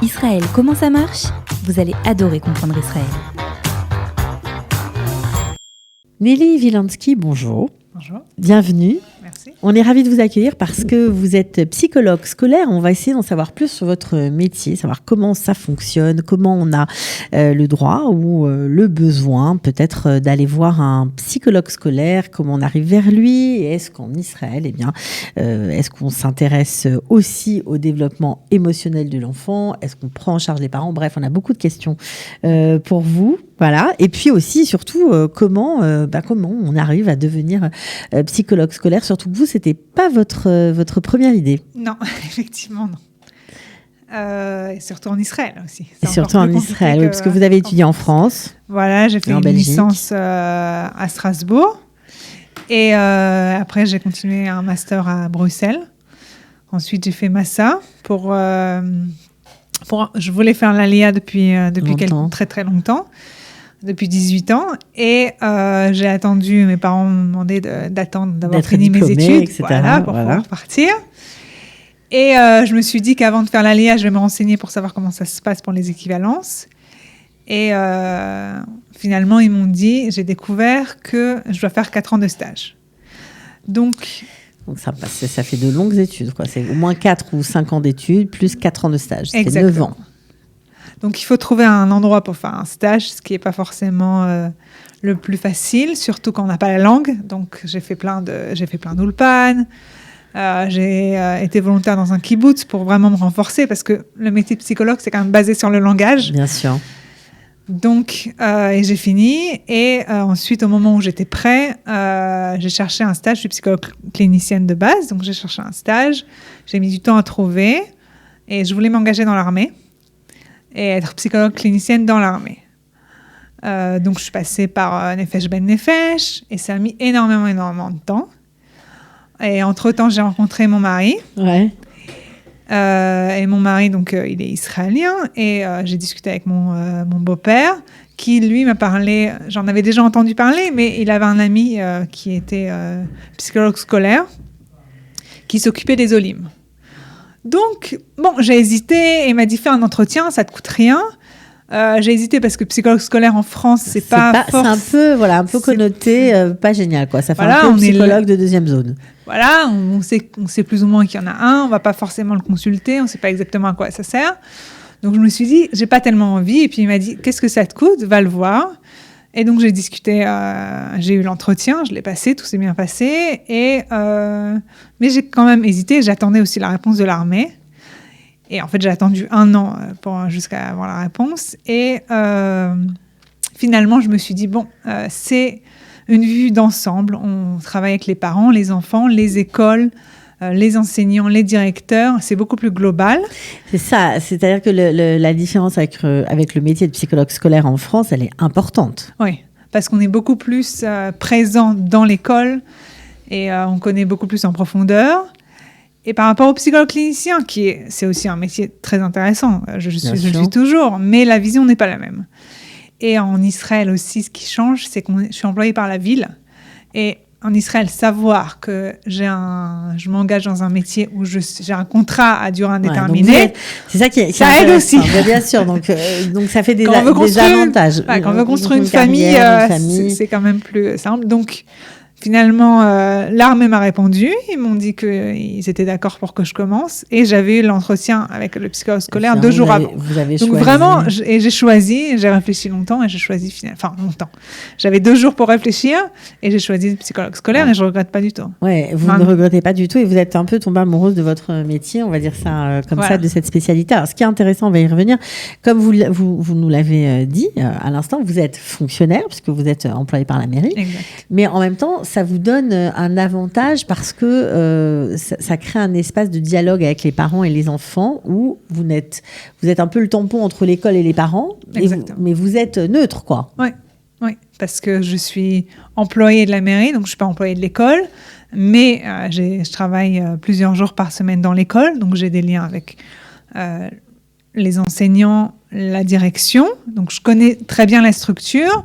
Israël, comment ça marche ? Vous allez adorer comprendre Israël. Nelly Wilansky, bonjour. Bonjour. Bienvenue. Merci. On est ravis de vous accueillir parce que vous êtes psychologue scolaire. On va essayer d'en savoir plus sur votre métier, savoir comment ça fonctionne, comment on a le droit ou le besoin peut-être d'aller voir un psychologue scolaire, comment on arrive vers lui. Et est-ce qu'en Israël, est-ce qu'on s'intéresse aussi au développement émotionnel de l'enfant ? Est-ce qu'on prend en charge les parents ? Bref, on a beaucoup de questions pour vous. Voilà. Et puis aussi, surtout, comment on arrive à devenir psychologue scolaire, surtout que vous, c'était pas votre première idée. Non, effectivement, non. Et surtout en Israël aussi. Et surtout en Israël, oui, parce que vous avez étudié en France. Voilà, j'ai fait une licence à Strasbourg. Et après, j'ai continué un master à Bruxelles. Ensuite, j'ai fait Massa je voulais faire l'ALIA depuis très très longtemps. Depuis 18 ans. Et j'ai attendu, mes parents m'ont demandé d'avoir fini mes études, etc., pour pouvoir partir. Et je me suis dit qu'avant de faire l'ALIA, je vais me renseigner pour savoir comment ça se passe pour les équivalences. Et finalement, ils m'ont dit, j'ai découvert que je dois faire 4 ans de stage. Donc ça fait de longues études, quoi. C'est au moins 4 ou 5 ans d'études, plus 4 ans de stage. C'est 9 ans. Donc, il faut trouver un endroit pour faire un stage, ce qui n'est pas forcément le plus facile, surtout quand on n'a pas la langue. Donc, j'ai fait plein d'ulpan. J'ai été volontaire dans un kibbutz pour vraiment me renforcer, parce que le métier de psychologue, c'est quand même basé sur le langage. Bien sûr. Donc, et j'ai fini. Et ensuite, au moment où j'étais prêt, j'ai cherché un stage. Je suis psychologue clinicienne de base, donc j'ai cherché un stage. J'ai mis du temps à trouver. Et je voulais m'engager dans l'armée et être psychologue clinicienne dans l'armée. Donc, je suis passée par Nefesh Ben Nefesh et ça a mis énormément de temps. Et entre-temps, j'ai rencontré mon mari. Ouais. Et mon mari, donc, il est israélien. Et j'ai discuté avec mon beau-père qui, lui, m'a parlé... J'en avais déjà entendu parler, mais il avait un ami qui était psychologue scolaire qui s'occupait des Olim. Donc, j'ai hésité et il m'a dit, fais un entretien, ça ne te coûte rien. J'ai hésité parce que psychologue scolaire en France, c'est un peu connoté, pas génial, quoi. Ça fait un peu psychologue de deuxième zone. Voilà, on sait plus ou moins qu'il y en a un, on ne va pas forcément le consulter, on ne sait pas exactement à quoi ça sert. Donc, je me suis dit, j'ai pas tellement envie. Et puis, il m'a dit, qu'est-ce que ça te coûte ? Va le voir. Et donc, j'ai discuté, j'ai eu l'entretien, je l'ai passé, tout s'est bien passé. Mais j'ai quand même hésité, j'attendais aussi la réponse de l'armée. Et en fait, j'ai attendu 1 an jusqu'à avoir la réponse. Et finalement, je me suis dit, c'est une vue d'ensemble. On travaille avec les parents, les enfants, les écoles, les enseignants, les directeurs. C'est beaucoup plus global. C'est ça. C'est-à-dire que la différence avec le métier de psychologue scolaire en France, elle est importante. Oui, parce qu'on est beaucoup plus présent dans l'école et on connaît beaucoup plus en profondeur. Et par rapport au psychologue clinicien, c'est aussi un métier très intéressant, je le suis toujours, mais la vision n'est pas la même. Et en Israël aussi, ce qui change, c'est que je suis employée par la ville. Et en Israël, savoir que je m'engage dans un métier où j'ai un contrat à durée indéterminée, c'est ça qui ça aide aussi. Bien sûr, donc ça fait des avantages. Quand on veut construire une famille, c'est quand même plus simple. Donc, finalement, l'armée m'a répondu. Ils m'ont dit qu'ils étaient d'accord pour que je commence. Et j'avais eu l'entretien avec le psychologue scolaire 2 jours avant. Vous avez donc choisi. Vraiment, j'ai réfléchi longtemps et j'ai choisi longtemps. J'avais 2 jours pour réfléchir et j'ai choisi le psychologue scolaire et je ne regrette pas du tout. Ouais, vous ne regrettez pas du tout et vous êtes un peu tombée amoureuse de votre métier, on va dire ça ça, de cette spécialité. Alors, ce qui est intéressant, on va y revenir. Comme vous nous l'avez dit à l'instant, vous êtes fonctionnaire puisque vous êtes employé par la mairie. Exact. Mais en même temps, ça vous donne un avantage parce que ça crée un espace de dialogue avec les parents et les enfants où vous êtes un peu le tampon entre l'école et les parents, mais vous êtes neutre, quoi. Oui, parce que je suis employée de la mairie, donc je ne suis pas employée de l'école, mais je travaille plusieurs jours par semaine dans l'école, donc j'ai des liens avec les enseignants, la direction. Donc, je connais très bien la structure,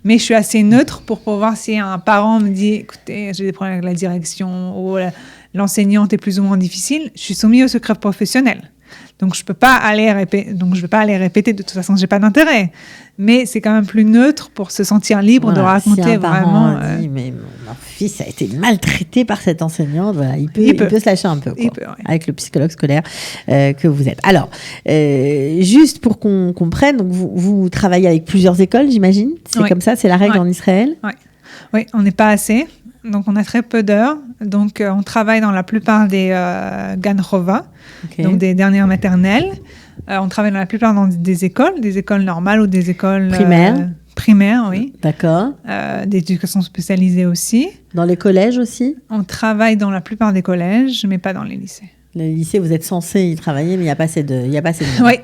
mais je suis assez neutre pour pouvoir, si un parent me dit, écoutez, j'ai des problèmes avec la direction ou l'enseignante est plus ou moins difficile, je suis soumise au secret professionnel. Donc, je peux pas aller répéter. De toute façon, j'ai pas d'intérêt. Mais c'est quand même plus neutre pour se sentir libre de raconter si un vraiment. parent dit, mais mon fils a été maltraité par cette enseignante, voilà, il peut se lâcher un peu, quoi, avec le psychologue scolaire que vous êtes. Alors, juste pour qu'on comprenne, donc vous travaillez avec plusieurs écoles, j'imagine. C'est comme ça, c'est la règle en Israël. Oui, on n'est pas assez. Donc, on a très peu d'heures. Donc, on travaille dans la plupart des Gan Chova, donc des dernières maternelles. On travaille dans la plupart des écoles normales ou des écoles primaires, oui. D'accord. D'éducation spécialisée aussi. Dans les collèges aussi? On travaille dans la plupart des collèges, mais pas dans les lycées. Les lycées, vous êtes censé y travailler, mais il n'y a pas assez de... Oui,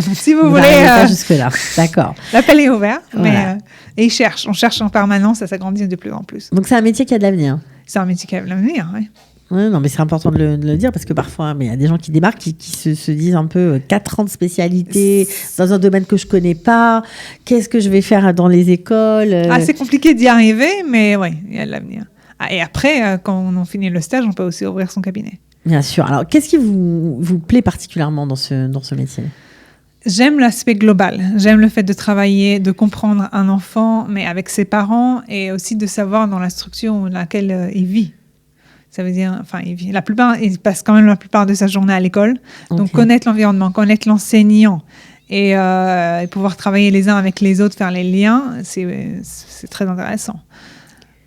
donc si vous voulez... pas jusque-là, d'accord. L'appel est ouvert, voilà. Et on cherche en permanence, ça s'agrandit de plus en plus. Donc c'est un métier qui a de l'avenir. C'est un métier qui a de l'avenir, oui. Oui, non, mais c'est important de le dire parce que parfois, il y a des gens qui débarquent qui se disent un peu 4 ans de spécialité dans un domaine que je connais pas. Qu'est-ce que je vais faire dans les écoles? C'est compliqué d'y arriver, mais oui, il y a de l'avenir. Et après, quand on finit le stage, on peut aussi ouvrir son cabinet. Bien sûr. Alors, qu'est-ce qui vous plaît particulièrement dans ce métier? J'aime l'aspect global. J'aime le fait de travailler, de comprendre un enfant, mais avec ses parents, et aussi de savoir dans la structure dans laquelle il vit. Ça veut dire, il passe quand même la plupart de sa journée à l'école. Donc, connaître l'environnement, connaître l'enseignant et pouvoir travailler les uns avec les autres, faire les liens, c'est très intéressant.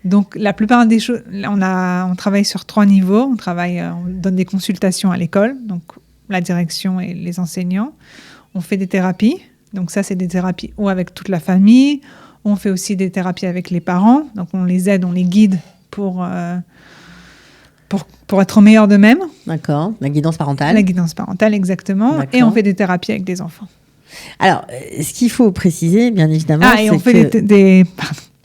Donc, la plupart des choses, on travaille sur 3 niveaux. On donne des consultations à l'école, donc la direction et les enseignants. On fait des thérapies. Donc, ça, c'est des thérapies ou avec toute la famille. On fait aussi des thérapies avec les parents. Donc, on les aide, on les guide pour être au meilleur d'eux-mêmes. D'accord, la guidance parentale. La guidance parentale, exactement. D'accord. Et on fait des thérapies avec des enfants. Alors, ce qu'il faut préciser, bien évidemment, c'est on fait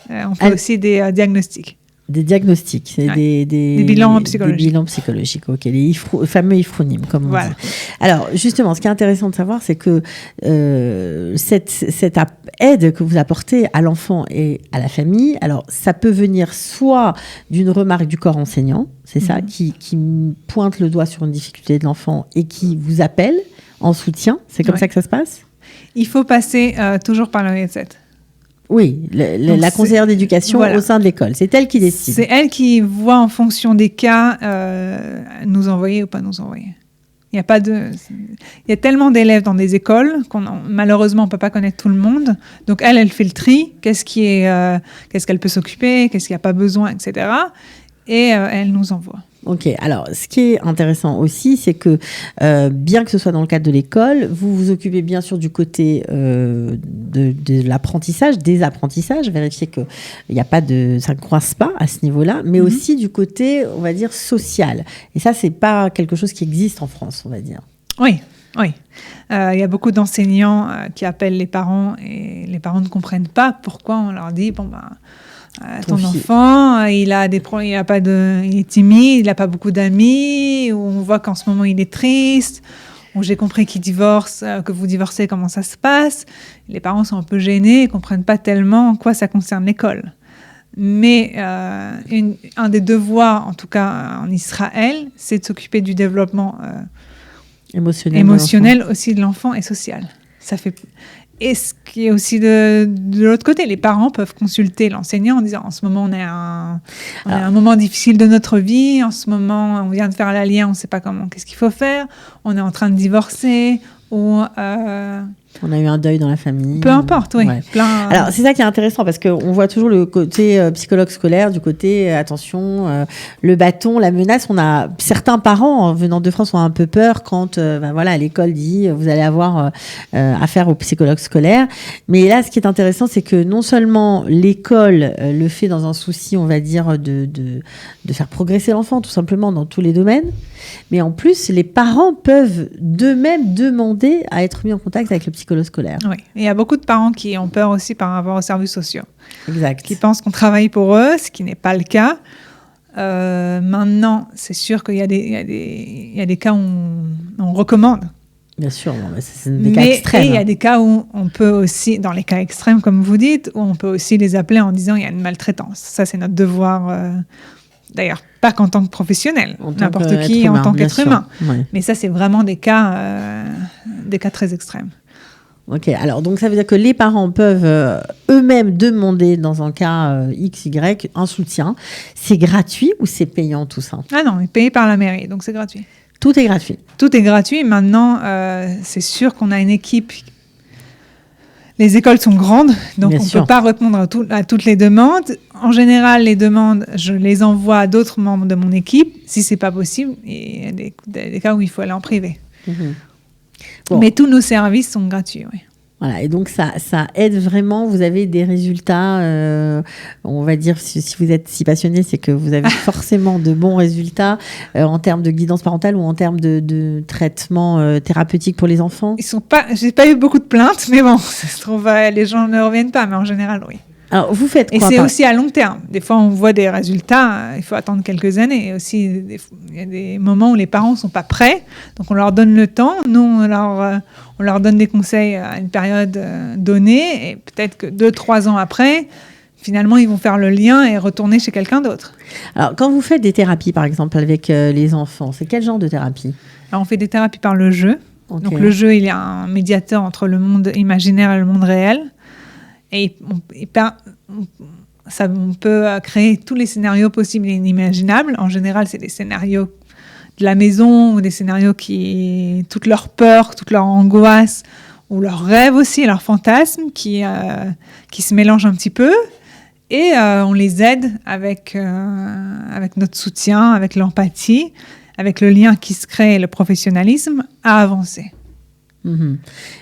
on fait aussi des diagnostics. Des diagnostics, c'est des bilans psychologiques. Des bilans psychologiques, ok, les fameux ifronymes, comme on dit. Alors, justement, ce qui est intéressant de savoir, c'est que cette aide que vous apportez à l'enfant et à la famille, alors, ça peut venir soit d'une remarque du corps enseignant, c'est ça, qui pointe le doigt sur une difficulté de l'enfant et qui vous appelle en soutien, c'est comme ça que ça se passe? Il faut passer toujours par le Yetset. Oui, la conseillère d'éducation au sein de l'école. C'est elle qui décide. C'est elle qui voit en fonction des cas nous envoyer ou pas nous envoyer. Il y a tellement d'élèves dans des écoles malheureusement on peut pas connaître tout le monde. Donc elle fait le tri. Qu'est-ce qu'elle peut s'occuper, qu'est-ce qu'il n'y a pas besoin, etc. Et elle nous envoie. Ok, alors ce qui est intéressant aussi, c'est que bien que ce soit dans le cadre de l'école, vous vous occupez bien sûr du côté de l'apprentissage, des apprentissages, vérifier que ça ne coince pas à ce niveau-là, mais aussi du côté, on va dire, social. Et ça, c'est pas quelque chose qui existe en France, on va dire. Oui. Il y a beaucoup d'enseignants qui appellent les parents et les parents ne comprennent pas pourquoi on leur dit ton enfant, il a des problèmes, il est timide, il n'a pas beaucoup d'amis, ou on voit qu'en ce moment il est triste, ou j'ai compris qu'il divorce, que vous divorcez, comment ça se passe. Les parents sont un peu gênés, ils ne comprennent pas tellement en quoi ça concerne l'école. Mais un des devoirs, en tout cas en Israël, c'est de s'occuper du développement émotionnel aussi de l'enfant et social. Ça fait... Et ce qui est aussi de l'autre côté, les parents peuvent consulter l'enseignant en disant en ce moment on est à un moment difficile de notre vie, en ce moment on vient de faire l'alliance, on ne sait pas qu'est-ce qu'il faut faire, on est en train de divorcer ou on a eu un deuil dans la famille. Peu importe, oui. Ouais. Alors, c'est ça qui est intéressant parce qu'on voit toujours le côté psychologue scolaire, du côté, attention, le bâton, la menace. On a certains parents, venant de France, ont un peu peur quand l'école dit vous allez avoir affaire au psychologue scolaire. Mais là, ce qui est intéressant, c'est que non seulement l'école le fait dans un souci, on va dire, de faire progresser l'enfant, tout simplement, dans tous les domaines, mais en plus, les parents peuvent d'eux-mêmes demander à être mis en contact avec le psychologue scolaire. Oui, il y a beaucoup de parents qui ont peur aussi par rapport aux services sociaux. Exact. Qui pensent qu'on travaille pour eux, ce qui n'est pas le cas. Maintenant, c'est sûr qu'il y a des cas où on recommande. Bien sûr, c'est des cas extrêmes. Et il y a des cas où on peut aussi, dans les cas extrêmes comme vous dites, où on peut aussi les appeler en disant il y a une maltraitance. Ça, c'est notre devoir D'ailleurs, pas qu'en tant que professionnel, n'importe qui en tant qu'être humain. Ouais. Mais ça, c'est vraiment des cas très extrêmes. Ok, alors donc ça veut dire que les parents peuvent eux-mêmes demander dans un cas XY un soutien. C'est gratuit ou c'est payant tout ça? Ah non, est payé par la mairie, donc c'est gratuit. Tout est gratuit. Tout est gratuit. Maintenant, c'est sûr qu'on a une équipe. Les écoles sont grandes, donc on ne peut pas répondre à toutes les demandes. En général, les demandes, je les envoie à d'autres membres de mon équipe. Si ce n'est pas possible, il y a des cas où il faut aller en privé. Bon. Mais tous nos services sont gratuits, oui. Voilà, et donc ça aide vraiment. Vous avez des résultats, on va dire, si vous êtes si passionné, c'est que vous avez forcément de bons résultats en termes de guidance parentale ou en termes de traitement thérapeutique pour les enfants. J'ai pas eu beaucoup de plaintes, mais bon, ça se trouve, les gens ne reviennent pas, mais en général, oui. Alors, vous faites quoi? Et c'est aussi à long terme. Des fois, on voit des résultats, il faut attendre quelques années. Et aussi, il y a des moments où les parents ne sont pas prêts, donc on leur donne le temps. Nous, on leur donne des conseils à une période donnée, et peut-être que 2-3 ans après, finalement, ils vont faire le lien et retourner chez quelqu'un d'autre. Alors, quand vous faites des thérapies, par exemple, avec les enfants, c'est quel genre de thérapie? Alors, on fait des thérapies par le jeu. Okay. Donc, le jeu, il y a un médiateur entre le monde imaginaire et le monde réel. Et on peut créer tous les scénarios possibles et inimaginables. En général, c'est des scénarios de la maison ou des scénarios qui... toutes leurs peurs, toutes leurs angoisses, ou leurs rêves aussi, leurs fantasmes qui se mélangent un petit peu. Et on les aide avec notre soutien, avec l'empathie, avec le lien qui se crée et le professionnalisme à avancer. Mmh.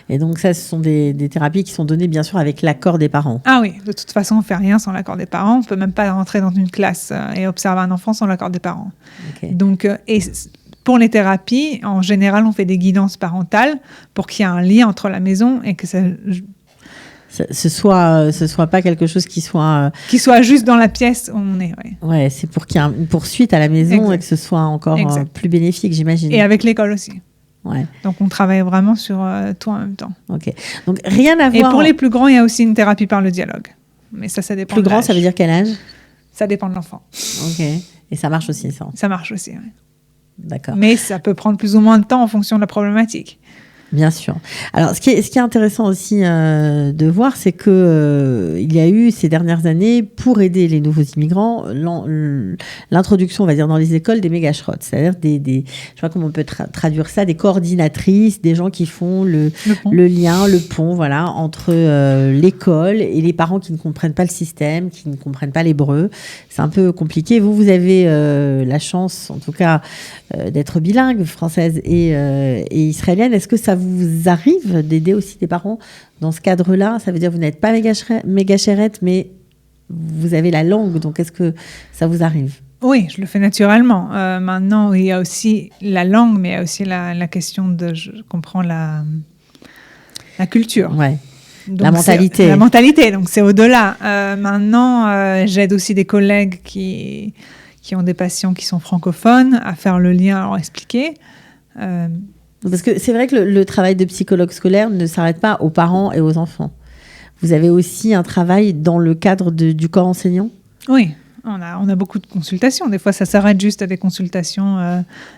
Et donc ça, ce sont des thérapies qui sont données bien sûr avec l'accord des parents. Ah oui, de toute façon, on ne fait rien sans l'accord des parents. On ne peut même pas rentrer dans une classe et observer un enfant sans l'accord des parents. Okay. Donc, et pour les thérapies, en général, on fait des guidances parentales pour qu'il y ait un lien entre la maison et que ce soit pas quelque chose qui soit juste dans la pièce où on est. Ouais, ouais, c'est pour qu'il y ait une poursuite à la maison. Exact. Et que ce soit encore plus bénéfique, j'imagine. Et avec l'école aussi. Ouais. Donc, on travaille vraiment sur tout en même temps. Ok. Donc, rien à voir. Et pour les plus grands, il y a aussi une thérapie par le dialogue. Mais ça dépend. Plus grand, ça veut dire quel âge? Ça dépend de l'enfant. Ok. Et ça marche aussi, ça? Ça marche aussi, oui. D'accord. Mais ça peut prendre plus ou moins de temps en fonction de la problématique. Bien sûr. Alors, ce qui est intéressant aussi de voir, c'est que il y a eu ces dernières années, pour aider les nouveaux immigrants, l'introduction, on va dire, dans les écoles des méga-shrots, c'est-à-dire je sais pas comment on peut traduire ça, des coordinatrices, des gens qui font le lien, le pont, voilà, entre l'école et les parents qui ne comprennent pas le système, qui ne comprennent pas l'hébreu. C'est un peu compliqué. Vous avez la chance, en tout cas, d'être bilingue, française et israélienne. Est-ce que ça vous arrive d'aider aussi des parents dans ce cadre-là? Ça veut dire que vous n'êtes pas méga chérette, mais vous avez la langue. Donc, est-ce que ça vous arrive? Oui, je le fais naturellement. Maintenant, il y a aussi la langue, mais il y a aussi la question de... Je comprends la culture. Ouais. Donc la mentalité. La mentalité, donc c'est au-delà. Maintenant, j'aide aussi des collègues qui ont des patients qui sont francophones à faire le lien, à leur expliquer. Parce que c'est vrai que le travail de psychologue scolaire ne s'arrête pas aux parents et aux enfants. Vous avez aussi un travail dans le cadre du corps enseignant? Oui, on a beaucoup de consultations. Des fois, ça s'arrête juste à des consultations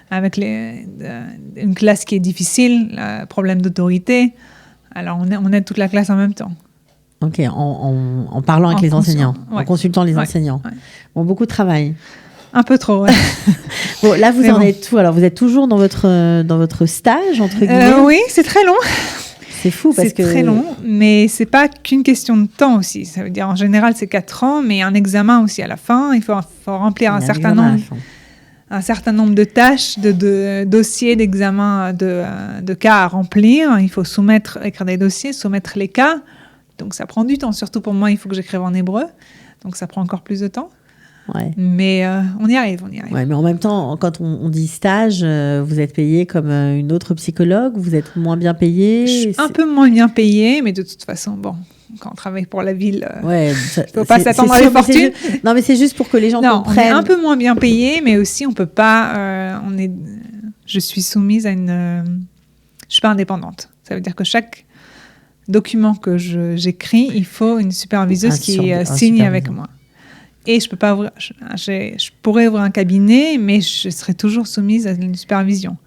avec une classe qui est difficile, problème d'autorité. Alors, on aide toute la classe en même temps. Ok, en parlant avec les enseignants, en consultant les enseignants. Ouais. Bon, beaucoup de travail. Un peu trop, ouais. Bon, là, vous en êtes tout. Alors, vous êtes toujours dans votre stage, entre guillemets? Oui, c'est très long. C'est fou parce que... C'est très long, mais c'est pas qu'une question de temps aussi. Ça veut dire, en général, c'est 4 ans, mais un examen aussi à la fin. Il faut remplir un certain nombre de tâches, de dossiers, d'examens, de cas à remplir. Il faut écrire des dossiers, soumettre les cas. Donc, ça prend du temps. Surtout pour moi, il faut que j'écrive en hébreu. Donc, ça prend encore plus de temps. Ouais. Mais on y arrive. Ouais, mais en même temps, quand on dit stage, vous êtes payé comme une autre psychologue, vous êtes moins bien payé? Un peu moins bien payé, mais de toute façon, bon, quand on travaille pour la ville, ouais, il ne faut pas s'attendre à des fortunes. Non, mais c'est juste pour que les gens comprennent. On est un peu moins bien payé, mais aussi on ne peut pas... je suis soumise à je ne suis pas indépendante. Ça veut dire que chaque document que j'écris, il faut une superviseuse qui signe avec moi. Et je peux pas ouvrir, je pourrais ouvrir un cabinet, mais je serai toujours soumise à une supervision.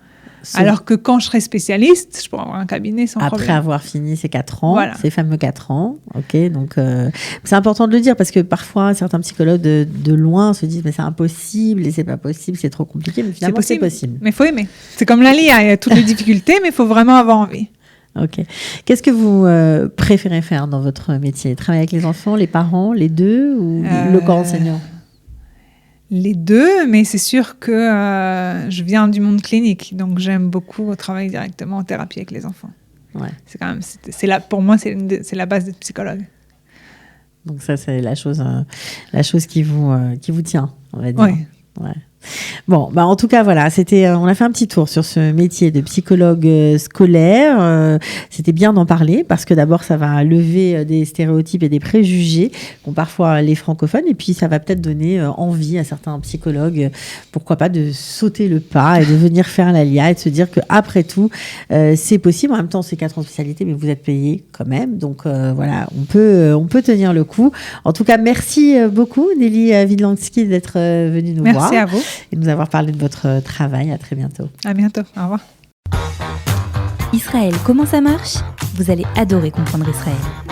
Alors que quand je serai spécialiste, je pourrais avoir un cabinet sans problème. Après avoir fini ces 4 ans, Voilà. ces fameux 4 ans. Ok, donc c'est important de le dire parce que parfois certains psychologues de loin se disent mais c'est impossible et c'est pas possible, c'est trop compliqué. Mais finalement c'est possible. Mais il faut aimer. C'est comme la LIA, il y a toutes les difficultés, mais il faut vraiment avoir envie. Ok. Qu'est-ce que vous préférez faire dans votre métier? Travailler avec les enfants, les parents, les deux ou le corps enseignant? Les deux, mais c'est sûr que je viens du monde clinique, donc j'aime beaucoup travailler directement en thérapie avec les enfants. Ouais. C'est quand même, pour moi, c'est la base d'être psychologue. Donc ça, c'est la chose qui vous tient, on va dire. Oui. Ouais. Bon, bah en tout cas, voilà, on a fait un petit tour sur ce métier de psychologue scolaire. C'était bien d'en parler parce que d'abord, ça va lever des stéréotypes et des préjugés qu'ont parfois les francophones. Et puis, ça va peut-être donner envie à certains psychologues, pourquoi pas, de sauter le pas et de venir faire la LIA et de se dire qu'après tout, c'est possible. En même temps, c'est 4 ans de spécialité, mais vous êtes payé quand même. Donc, voilà, on peut tenir le coup. En tout cas, merci beaucoup, Nelly Widlansky, d'être venue nous voir. Merci à vous. Et nous avoir parlé de votre travail. À très bientôt. À bientôt. Au revoir. Israël, comment ça marche? Vous allez adorer comprendre Israël.